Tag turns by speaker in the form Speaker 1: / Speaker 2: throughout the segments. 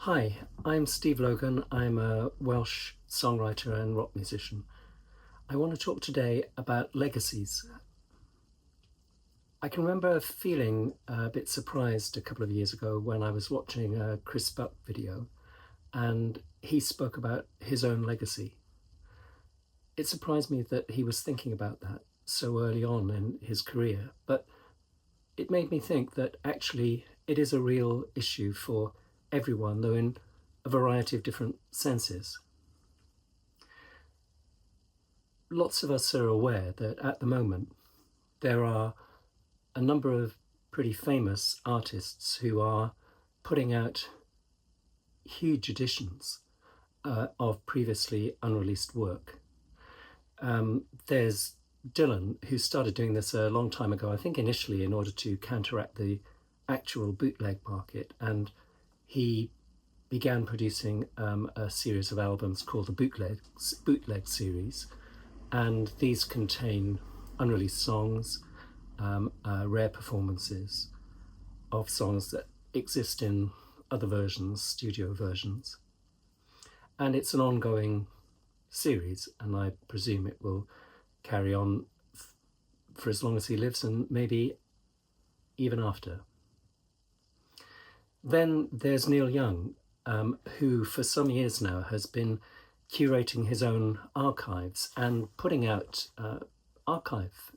Speaker 1: Hi, I'm Steve Logan. I'm a Welsh songwriter and rock musician. I want to talk today about legacies. I can remember feeling a bit surprised a couple of years ago when I was watching a Chris Buck video and he spoke about his own legacy. It surprised me that he was thinking about that so early on in his career, but it made me think that actually it is a real issue for everyone, though in a variety of different senses. Lots of us are aware that at the moment there are a number of pretty famous artists who are putting out huge editions of previously unreleased work. There's Dylan, who started doing this a long time ago, I think initially in order to counteract the actual bootleg market, and he began producing a series of albums called the bootleg series, and these contain unreleased songs, rare performances of songs that exist in other versions, studio versions. And it's an ongoing series, and I presume it will carry on for as long as he lives and maybe even after. Then there's Neil Young, who for some years now has been curating his own archives and putting out archive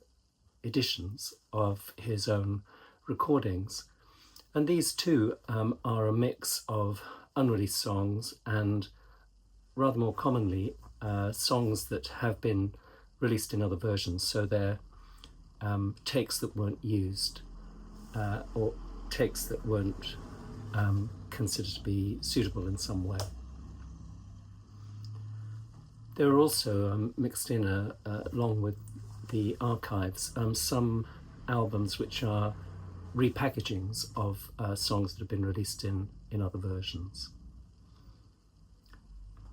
Speaker 1: editions of his own recordings. And these too are a mix of unreleased songs and, rather more commonly, songs that have been released in other versions. So they're takes that weren't used or takes that weren't considered to be suitable in some way. There are also mixed in, along with the archives, some albums which are repackagings of songs that have been released in other versions.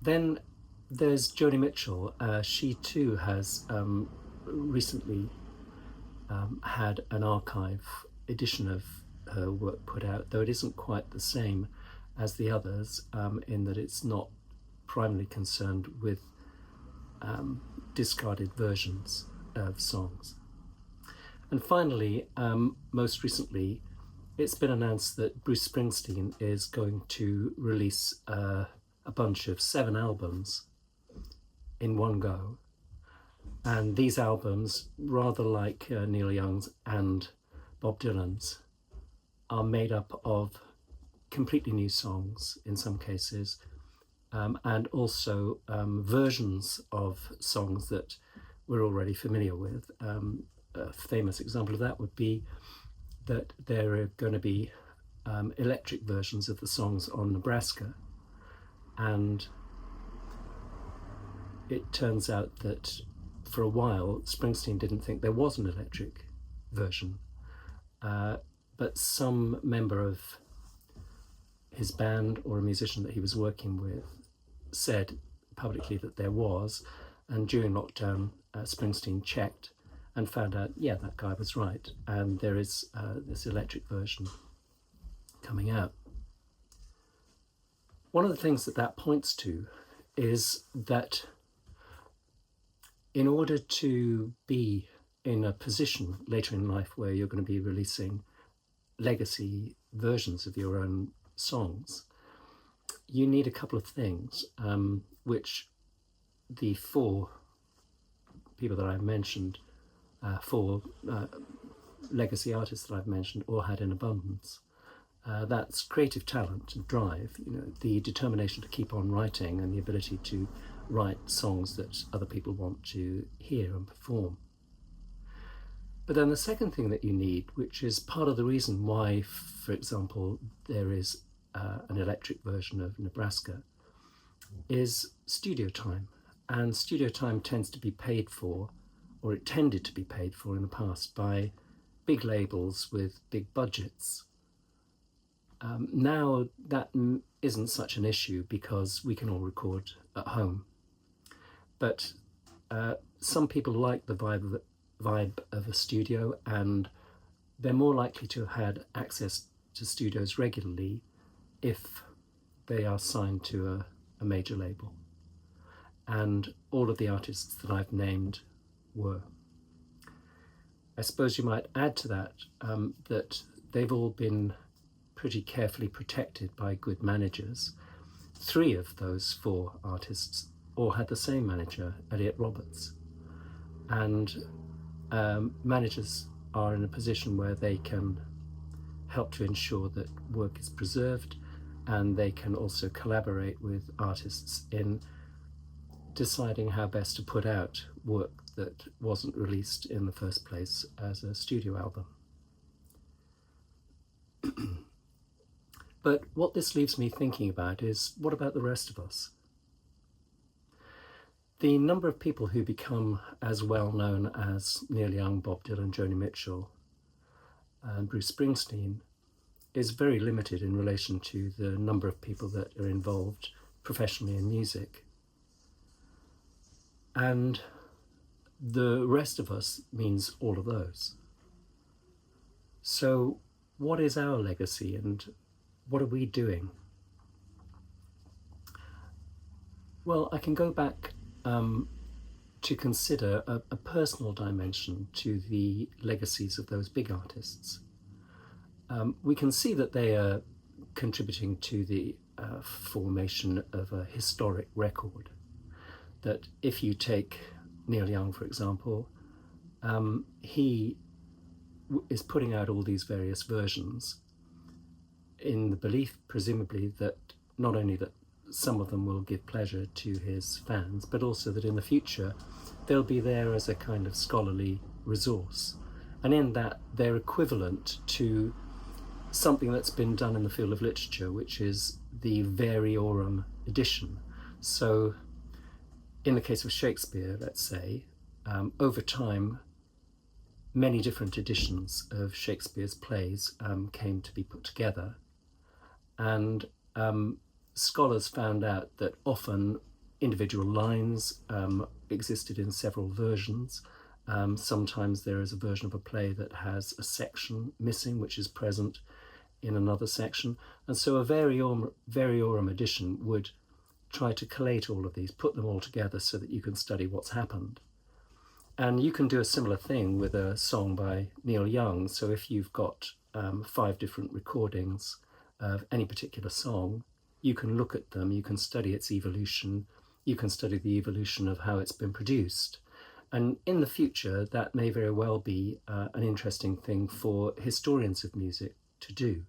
Speaker 1: Then there's Joni Mitchell. She too has recently had an archive edition of her work put out, though it isn't quite the same as the others in that it's not primarily concerned with discarded versions of songs. And finally, most recently, it's been announced that Bruce Springsteen is going to release a bunch of 7 albums in one go. And these albums, rather like Neil Young's and Bob Dylan's, are made up of completely new songs in some cases, and also versions of songs that we're already familiar with. A famous example of that would be that there are going to be electric versions of the songs on Nebraska, and it turns out that for a while Springsteen didn't think there was an electric version, but some member of his band or a musician that he was working with said publicly that there was, and during lockdown Springsteen checked and found out, yeah, that guy was right, and there is this electric version coming out. One of the things that points to is that in order to be in a position later in life where you're going to be releasing legacy versions of your own songs, you need a couple of things, which the 4 people that I've mentioned, 4 legacy artists that I've mentioned, all had in abundance. That's creative talent and drive, the determination to keep on writing and the ability to write songs that other people want to hear and perform. But then the second thing that you need, which is part of the reason why, for example, there is an electric version of Nebraska, is studio time. And studio time tends to be paid for, or it tended to be paid for in the past, by big labels with big budgets. Now that isn't such an issue because we can all record at home. But some people like the vibe of a studio, and they're more likely to have had access to studios regularly if they are signed to a major label. And all of the artists that I've named were. I suppose you might add to that that they've all been pretty carefully protected by good managers. 3 of those 4 artists all had the same manager, Elliot Roberts. And managers are in a position where they can help to ensure that work is preserved, and they can also collaborate with artists in deciding how best to put out work that wasn't released in the first place as a studio album. But what this leaves me thinking about is, what about the rest of us? The number of people who become as well known as Neil Young, Bob Dylan, Joni Mitchell, and Bruce Springsteen is very limited in relation to the number of people that are involved professionally in music. And the rest of us means all of those. So what is our legacy, and what are we doing? Well, I can go back to consider a personal dimension to the legacies of those big artists. We can see that they are contributing to the formation of a historic record. That if you take Neil Young, for example, he is putting out all these various versions in the belief, presumably, that not only that some of them will give pleasure to his fans, but also that in the future they'll be there as a kind of scholarly resource. And in that, they're equivalent to something that's been done in the field of literature, which is the variorum edition. So in the case of Shakespeare, let's say, over time, many different editions of Shakespeare's plays came to be put together. And scholars found out that often individual lines existed in several versions. Sometimes there is a version of a play that has a section missing, which is present in another section. And so a variorum edition would try to collate all of these, put them all together so that you can study what's happened. And you can do a similar thing with a song by Neil Young. So if you've got 5 different recordings of any particular song, you can look at them, you can study its evolution, you can study the evolution of how it's been produced. And in the future, that may very well be an interesting thing for historians of music to do.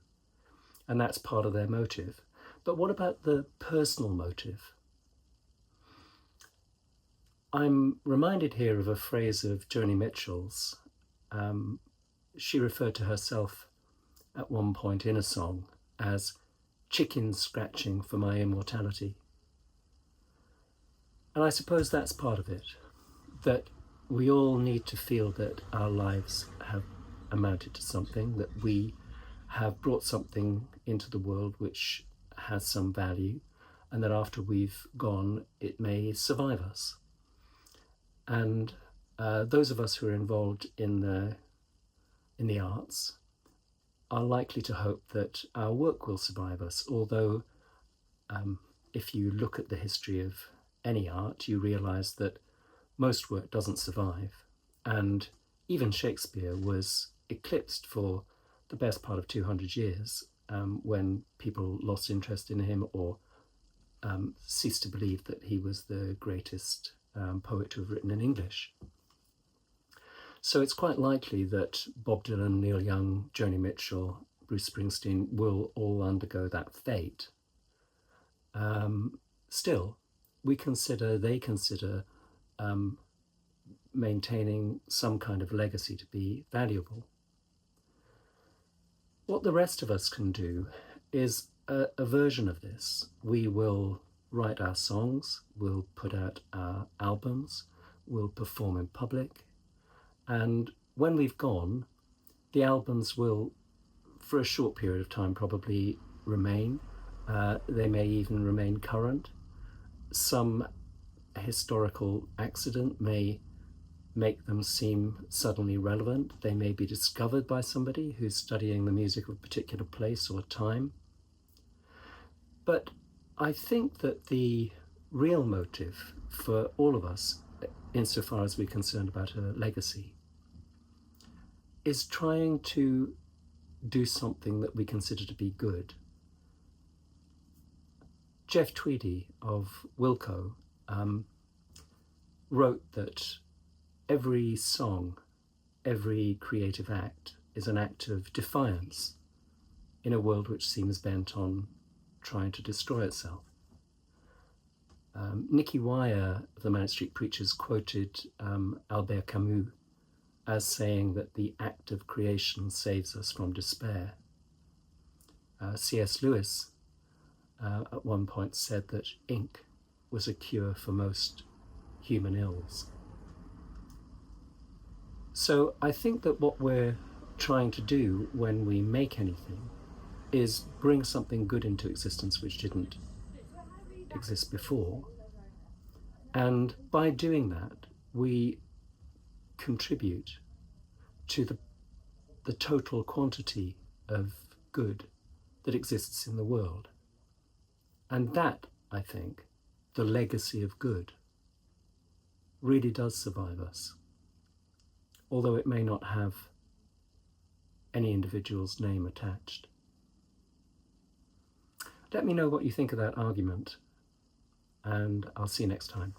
Speaker 1: And that's part of their motive. But what about the personal motive? I'm reminded here of a phrase of Joni Mitchell's. She referred to herself at one point in a song as chickens scratching for my immortality. And I suppose that's part of it, that we all need to feel that our lives have amounted to something, that we have brought something into the world which has some value, and that after we've gone, it may survive us. And those of us who are involved in the arts are likely to hope that our work will survive us, although if you look at the history of any art, you realise that most work doesn't survive. And even Shakespeare was eclipsed for the best part of 200 years when people lost interest in him or ceased to believe that he was the greatest poet to have written in English. So it's quite likely that Bob Dylan, Neil Young, Joni Mitchell, Bruce Springsteen will all undergo that fate. Still, they consider maintaining some kind of legacy to be valuable. What the rest of us can do is a version of this. We will write our songs, we'll put out our albums, we'll perform in public, and when we've gone, the albums will, for a short period of time, probably remain. They may even remain current. Some historical accident may make them seem suddenly relevant. They may be discovered by somebody who's studying the music of a particular place or time. But I think that the real motive for all of us, insofar as we're concerned about a legacy, is trying to do something that we consider to be good. Jeff Tweedy of Wilco wrote that every song, every creative act is an act of defiance in a world which seems bent on trying to destroy itself. Nicky Wire of the Manic Street Preachers quoted Albert Camus as saying that the act of creation saves us from despair. C.S. Lewis at one point said that ink was a cure for most human ills. So I think that what we're trying to do when we make anything is bring something good into existence which didn't exist before. And by doing that, we contribute to the total quantity of good that exists in the world. And that, I think, the legacy of good, really does survive us, although it may not have any individual's name attached. Let me know what you think of that argument, and I'll see you next time.